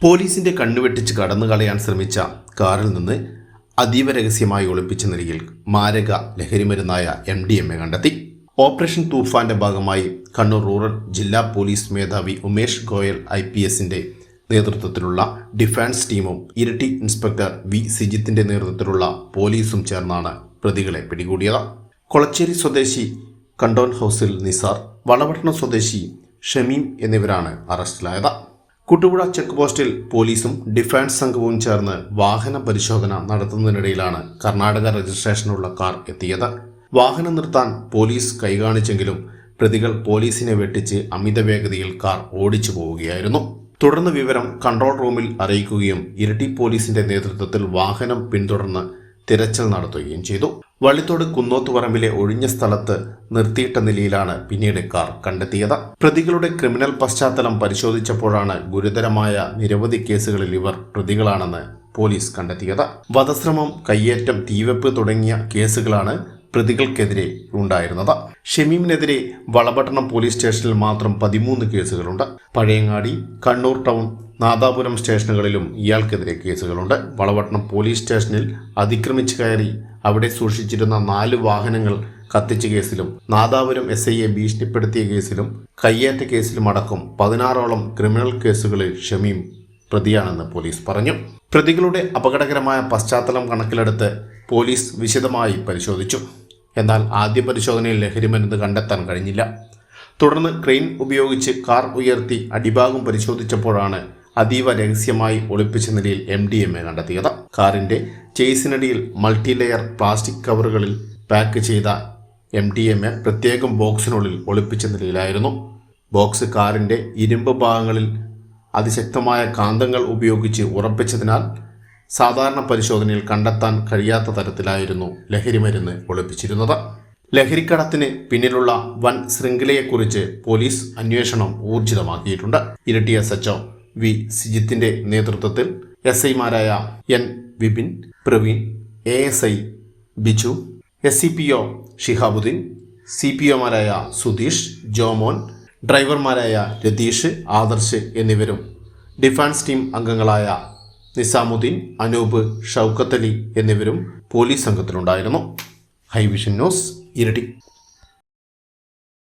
പോലീസിന്റെ കണ്ണുവെട്ടിച്ച് കടന്നു കളയാൻ ശ്രമിച്ച കാറിൽ നിന്ന് അതീവ രഹസ്യമായി ഒളിപ്പിച്ച നിലയിൽ മാരക ലഹരിമരുന്നായ MDMA കണ്ടെത്തി. ഓപ്പറേഷൻ തൂഫാന്റെ ഭാഗമായി കണ്ണൂർ റൂറൽ ജില്ലാ പോലീസ് മേധാവി ഉമേഷ് ഗോയൽ IPSന്റെ നേതൃത്വത്തിലുള്ള ഡിഫൻസ് ടീമും ഇരിട്ടി ഇൻസ്പെക്ടർ V സിജിത്തിന്റെ നേതൃത്വത്തിലുള്ള പോലീസും ചേർന്നാണ് പ്രതികളെ പിടികൂടിയത്. കൊളച്ചേരി സ്വദേശി കണ്ടോൺ ഹൗസിൽ നിസാർ, വളപട്ടണം സ്വദേശി ഷമീം എന്നിവരാണ് അറസ്റ്റിലായത്. കുട്ടുപുഴ ചെക്ക് പോസ്റ്റിൽ പോലീസും ഡിഫൻസ് സംഘവും ചേർന്ന് വാഹന പരിശോധന നടത്തുന്നതിനിടയിലാണ് കർണാടക രജിസ്ട്രേഷനുള്ള കാർ എത്തിയത്. വാഹനം നിർത്താൻ പോലീസ് കൈകാണിച്ചെങ്കിലും പ്രതികൾ പോലീസിനെ വെട്ടിച്ച് അമിത വേഗതയിൽ കാർ ഓടിച്ചു പോവുകയായിരുന്നു. തുടർന്ന് വിവരം കൺട്രോൾ റൂമിൽ അറിയിക്കുകയും ഇരിട്ടി പോലീസിന്റെ നേതൃത്വത്തിൽ വാഹനം പിന്തുടർന്ന് തിരച്ചിൽ നടത്തുകയും ചെയ്തു. വള്ളിത്തോട് കുന്നോത്തുപറമ്പിലെ ഒഴിഞ്ഞ സ്ഥലത്ത് നിർത്തിയിട്ട നിലയിലാണ് പിന്നീട് കാർ കണ്ടെത്തിയത്. പ്രതികളുടെ ക്രിമിനൽ പശ്ചാത്തലം പരിശോധിച്ചപ്പോഴാണ് ഗുരുതരമായ നിരവധി കേസുകളിൽ ഇവർ പ്രതികളാണെന്ന് പോലീസ് കണ്ടെത്തിയത്. വധശ്രമം, കയ്യേറ്റം, തീവെപ്പ് തുടങ്ങിയ കേസുകളാണ് പ്രതികൾക്കെതിരെ ഉണ്ടായിരുന്നത്. ഷമീമിനെതിരെ വളപട്ടണം പോലീസ് സ്റ്റേഷനിൽ മാത്രം 13 കേസുകളുണ്ട്. പഴയങ്ങാടി, കണ്ണൂർ ടൗൺ, നാദാപുരം സ്റ്റേഷനുകളിലും ഇയാൾക്കെതിരെ കേസുകളുണ്ട്. വളപട്ടണം പോലീസ് സ്റ്റേഷനിൽ അതിക്രമിച്ച് കയറി അവിടെ സൂക്ഷിച്ചിരുന്ന 4 വാഹനങ്ങൾ കത്തിച്ച കേസിലും നാദാപുരം SIയെ ഭീഷണിപ്പെടുത്തിയ കേസിലും കയ്യേറ്റ കേസിലും അടക്കം 16ഓളം ക്രിമിനൽ കേസുകളിൽ ഷമീം പ്രതിയാണെന്ന് പോലീസ് പറഞ്ഞു. പ്രതികളുടെ അപകടകരമായ പശ്ചാത്തലം കണക്കിലെടുത്ത് പോലീസ് വിശദമായി പരിശോധിച്ചു. എന്നാൽ ആദ്യ പരിശോധനയിൽ ലഹരിമരുന്ന് കണ്ടെത്താൻ കഴിഞ്ഞില്ല. തുടർന്ന് ക്രെയിൻ ഉപയോഗിച്ച് കാർ ഉയർത്തി അടിഭാഗം പരിശോധിച്ചപ്പോഴാണ് അതീവ രഹസ്യമായി ഒളിപ്പിച്ച നിലയിൽ MDMA കണ്ടെത്തിയത്. കാറിന്റെ ചേസിനടിയിൽ മൾട്ടി ലെയർ പ്ലാസ്റ്റിക് കവറുകളിൽ പാക്ക് ചെയ്ത MDMA പ്രത്യേകം ബോക്സിനുള്ളിൽ ഒളിപ്പിച്ച നിലയിലായിരുന്നു. ബോക്സ് കാറിന്റെ ഇരുമ്പ് ഭാഗങ്ങളിൽ അതിശക്തമായ കാന്തങ്ങൾ ഉപയോഗിച്ച് ഉറപ്പിച്ചതിനാൽ സാധാരണ പരിശോധനയിൽ കണ്ടെത്താൻ കഴിയാത്ത തരത്തിലായിരുന്നു ലഹരിമരുന്ന് ഒളിപ്പിച്ചിരുന്നത്. ലഹരിക്കടത്തിന് പിന്നിലുള്ള വൻ ശൃംഖലയെക്കുറിച്ച് പോലീസ് അന്വേഷണം ഊർജിതമാക്കിയിട്ടുണ്ട്. ഇരിട്ടി SHO V സിജിത്തിന്റെ നേതൃത്വത്തിൽ SIമാരായ N Vipin, Praveen, ASI Biju, SCPO Shihabuddin, CPOമാരായ Sudheesh, Jomon, ഡ്രൈവർമാരായ Ratheesh, Adarsh എന്നിവരും ഡിഫൻസ് ടീം അംഗങ്ങളായ നിസാമുദ്ദീൻ, അനൂപ്, ഷൗക്കത്ത് അലി എന്നിവരും പോലീസ് സംഘത്തിലുണ്ടായിരുന്നു. ഹൈവിഷൻ ന്യൂസ്, ഇരിട്ടി.